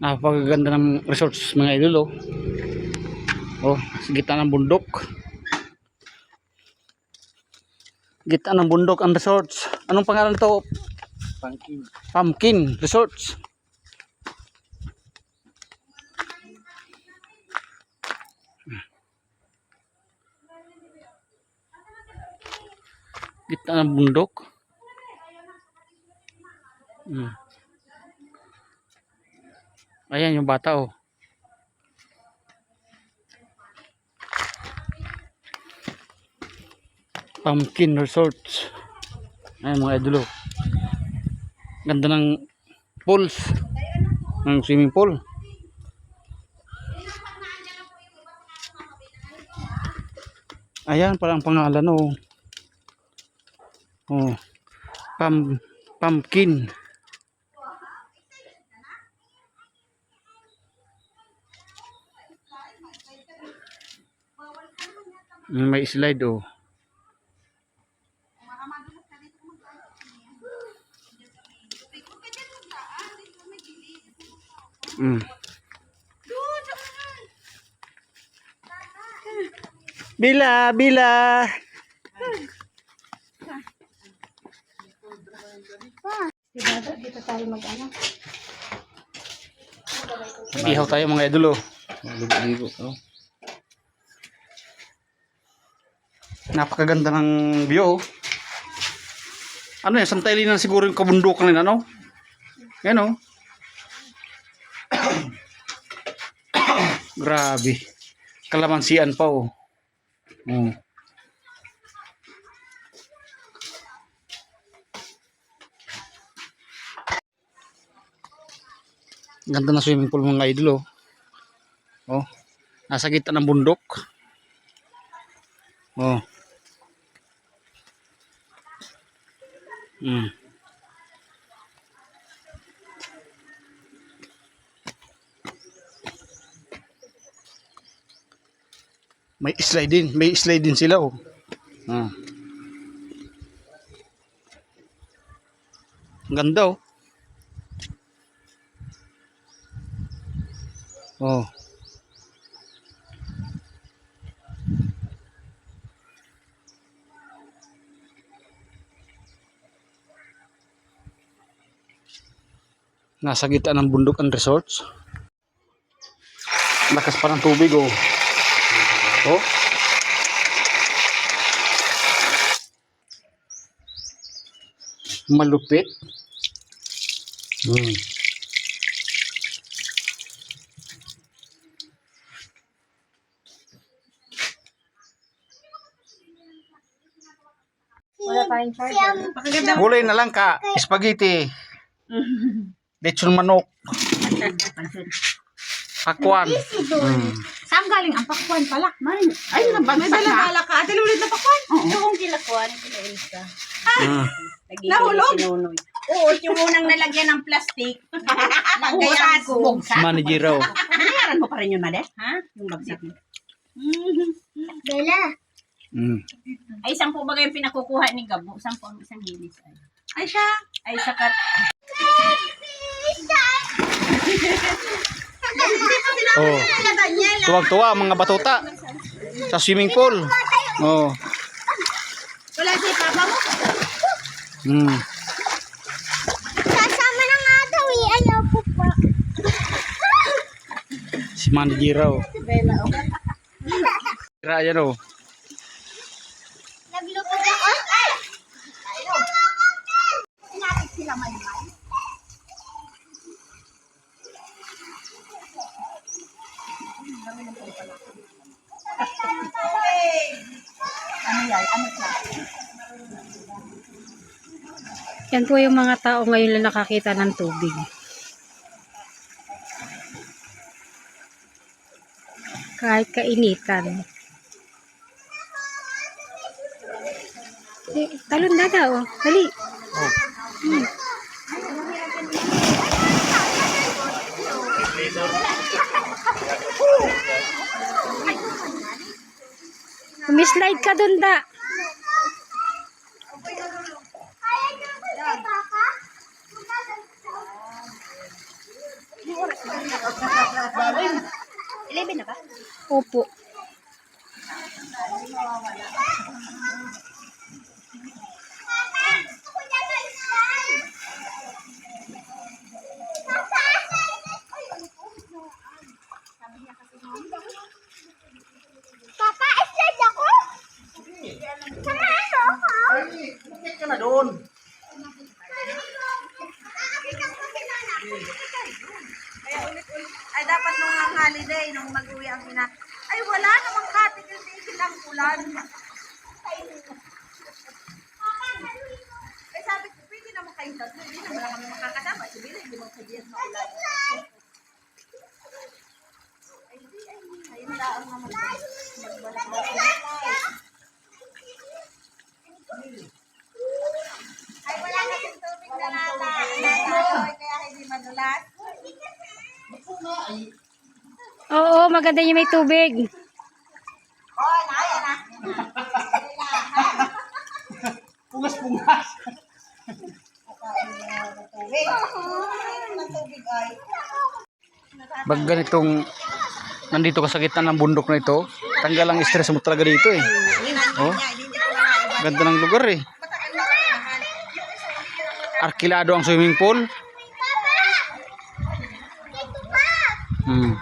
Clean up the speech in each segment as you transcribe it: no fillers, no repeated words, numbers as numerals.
Napakaganda ng resorts mga idol, oh. Oh, sa gitna ng bundok. Gitna ng bundok ang resorts. Anong pangalan nito? Pumpkin Resorts. Gitna ng bundok. Ayan yung bata, oh. Pumpkin Resorts. Ayan mga idol, oh. Ganda ng pools, ng swimming pool. Ayan parang pangalan, oh. Oh, pumpkin. May slide, oh. Bila, bila. Dito tayo mag-ano. Ihaw tayo mga idol, oh. Napakaganda ng view, oh. Ano yan, santay na siguro yung kabundukan nila, no? Yan, oh. Grabe. Kalamansian pa, oh. Ganda na swimming pool mga idol, oh. Oh, nasa gitna ng bundok. Oh. May slide din sila, oh. Ganda, oh. Oh. Nasa gitna ng bundok ang resorts. Lakas pa ng tubig, oh. Oh. Malupit. Wala tayong charger. Gulay na lang ka, spaghetti. Lechon manok. Pakwan. Saan galing ang pakwan pala? Ay, may dala-dala ka. Ate ulit na pakwan. Ito kong kilakwan. Kila-isa. Nahulog? Oo, yung unang nalagyan ng plastic. Nagayaan ko. Manager raw. Binayaran mo pa rin yun, Made? Ha? Yung bagsak mo. Bella. Ay, isang po bagay yung pinakukuha ni Gabo. Isang gilis. Ay, siya. Ay, sakat. Oh. Tuwag-tuwa mga batuta sa swimming pool. Oh. Wala si Papa mo? Sasama na nga daw eh. Ayaw ko pa. Si manager raw. Bella, Tira yan, oh. Naglupot ako. Ay! Sinapit sila may. Ano yan? Ano siya? Yan po yung mga tao ngayon na nakakita ng tubig. Kahit kainitan. Talon na daw. Dali. Umislide ka dun, da. 11 na ba? Opo. Papa, slide ako? Samahan mo ako? Bakit ka na doon? Ay, dapat nung ang holiday, nung mag-uwi ang ay, wala namang katigil-tigil ang ulan. Eh, sabi ko, pwede naman kayong tatlo. Hindi naman kami makakasama. Sabi na, hindi mo sabihin na ulan. Ay, hindi, ayun lang naman. Magbalak na ay, wala kasing tubig na nata. Kaya hindi madulas. Oo, maganda yung may tubig. Oh, ayan na. Pungas-pungas. Tubig. Tubig ay. Pag ganitong nandito ka sa gitna ng bundok na ito, tanggal ang stress mo talaga dito eh. Oh, ganda ng lugar eh. Arkilado ang swimming pool. Hmm.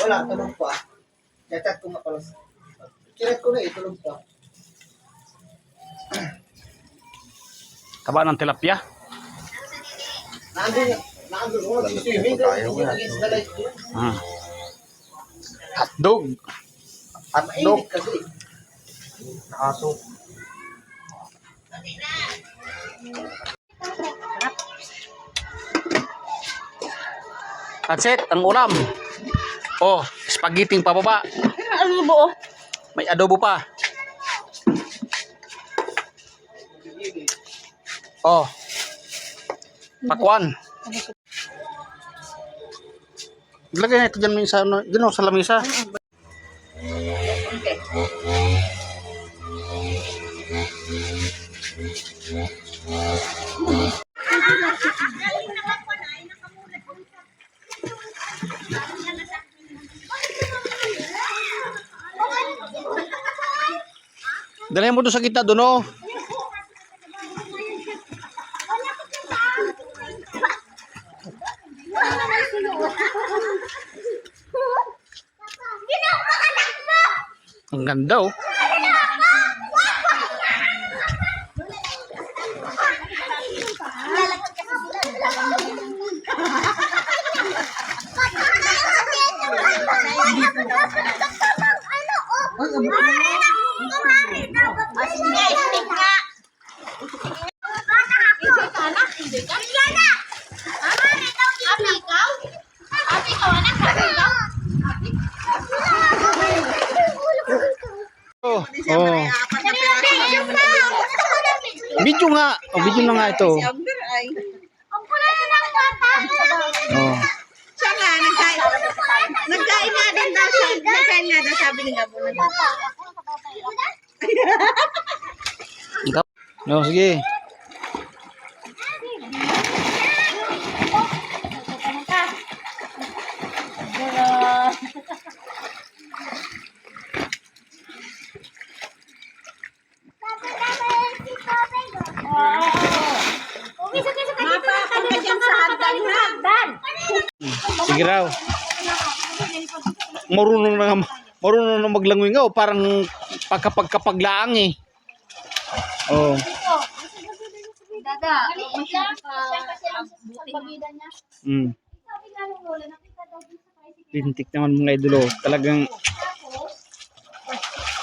Wala, tulog pa. Chat ko nga pala. Chat ko na tulog pa. Taba ng tilapia. Nandun ko, mag-swimming. Against the light ko. Hotdog. Mainit kasi. Nakaso. That's it, ang ulam. Oh, spaghetti pababa. Adobo. May adobo pa. Oh. Pakwan. Ilagay na ito dyan minsan, dyan sa lamisa. Dalhin mo doon sa gitna doon, oh. Ang ganda, oh. Oh, oh. Video nga. Oh, video na nga ito. Oh. Siya nga, nagkain nga din daw siya. Nagkain nga daw, sabi ni Gabo. No, sige. Sige raw. Marunong na maglangoy nga, oh. Parang pagkapaglaang eh. Oh. Dada, Lintik naman mga idolo. Talagang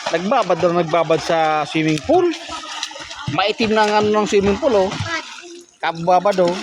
nagbabad sa swimming pool. Maitim na ng swimming pool, oh. Kababad, oh.